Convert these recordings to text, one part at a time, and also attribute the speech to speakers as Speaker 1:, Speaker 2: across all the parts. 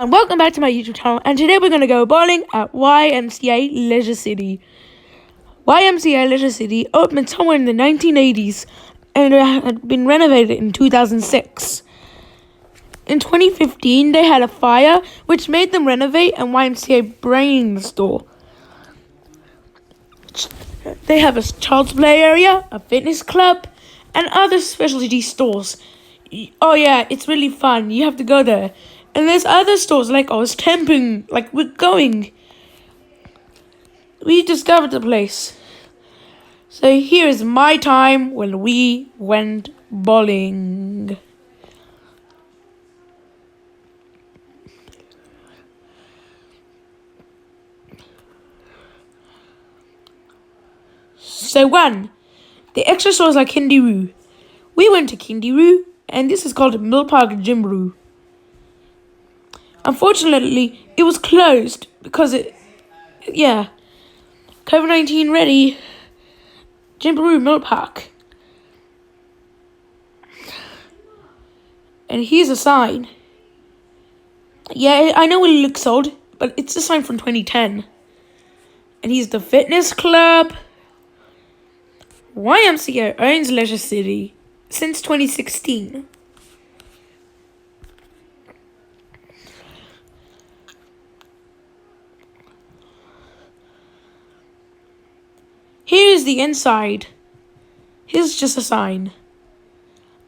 Speaker 1: And welcome back to my YouTube channel, and today we're going to go bowling at YMCA Leisure City. YMCA Leisure City opened somewhere in the 1980s and it had been renovated in 2006. In 2015, they had a fire which made them renovate and YMCA bring the store. They have a child's play area, a fitness club, and other specialty stores. Oh yeah, it's really fun. You have to go there. And there's other stores like Oz Temping, like we're going. We discovered the place. So here is my time when we went bowling. So 1. The extra stores are Kindy Roo. We went to Kindy Roo, and this is called Mill Park Gym. Unfortunately, it was closed because COVID-19 ready. Gymboree Mill Park. And here's a sign. Yeah, I know it looks old, but it's a sign from 2010. And here's the fitness club. YMCA owns Leisure City since 2016. Here is the inside. Here's just a sign.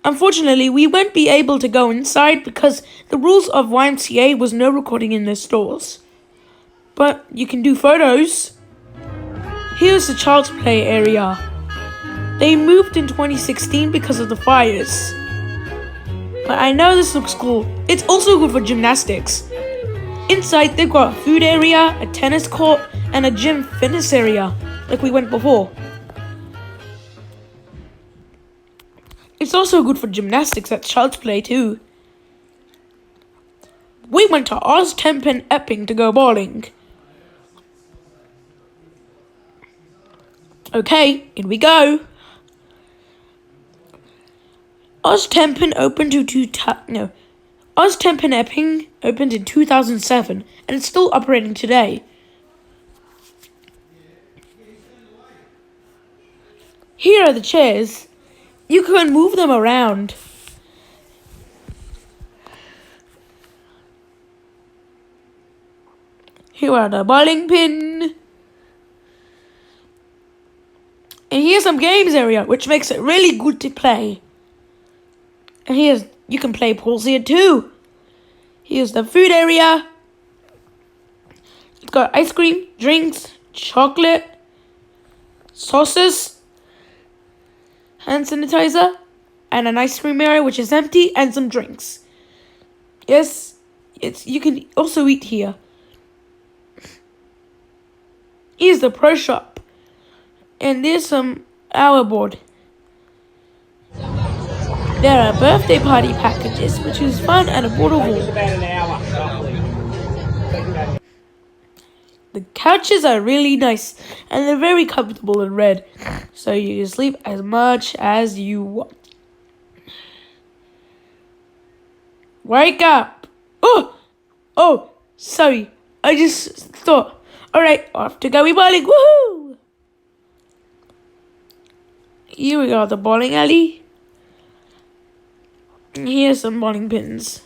Speaker 1: Unfortunately, we won't be able to go inside because the rules of YMCA was no recording in their stores. But you can do photos. Here's the child's play area. They moved in 2016 because of the fires. But I know this looks cool. It's also good for gymnastics. Inside, they've got a food area, a tennis court, and a gym fitness area, like we went before. It's also good for gymnastics at child's play too. We went to Oz Tempin Epping to go bowling. Okay, in we go. Oz Tempin Epping opened in 2007 and it's still operating today. Here are the chairs. You can move them around. Here are the bowling pin. And here's some games area, which makes it really good to play. And you can play pools here too. Here's the food area. It's got ice cream, drinks, chocolate, sauces, hand sanitizer, and an ice cream area which is empty, and some drinks. Yes, you can also eat here. Here's the pro shop. And there's some hour board. There are birthday party packages, which is fun and affordable. The couches are really nice and they're very comfortable in red, so you can sleep as much as you want. Wake up! Oh, sorry. I just thought. Alright, off to go bowling. Woohoo! Here we got the bowling alley. And here's some bowling pins.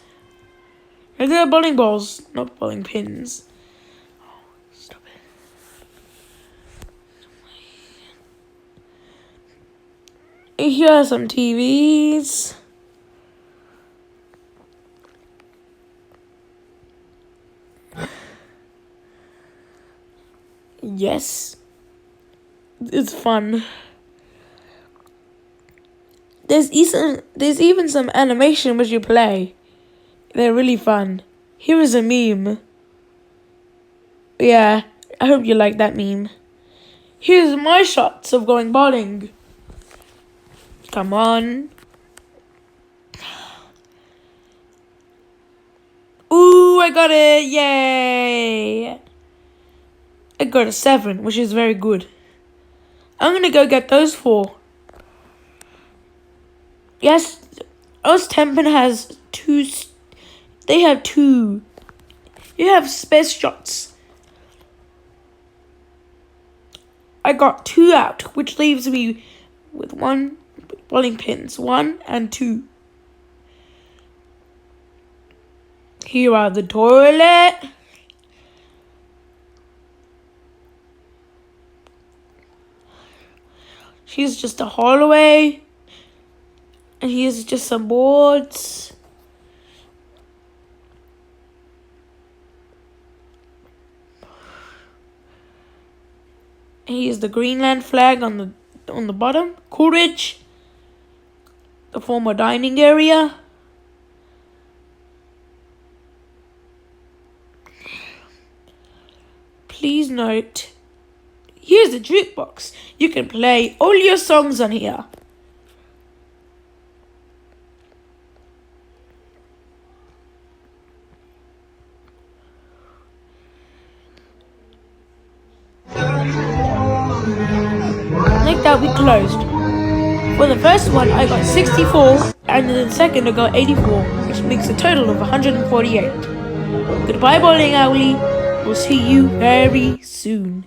Speaker 1: Regular bowling balls, not bowling pins. Oh, stop it. And here are some TVs. Yes. It's fun. There's even some animation which you play. They're really fun. Here is a meme. Yeah, I hope you like that meme. Here's my shots of going bowling. Come on. Ooh, I got it. Yay. I got a 7, which is very good. I'm gonna go get those 4. Yes, Oz Tempin has 2. They have 2 You have space shots. I got 2 out, which leaves me with 1 bowling pins. 1 and 2. Here are the toilet. Here's just a hallway. And here's just some boards. And here's the Greenland flag on the bottom. Coolidge. The former dining area. Please note, here's the jukebox. You can play all your songs on here. Like that, we closed. For the first one, I got 64, and in the second, I got 84, which makes a total of 148. Goodbye, bowling alley. We'll see you very soon.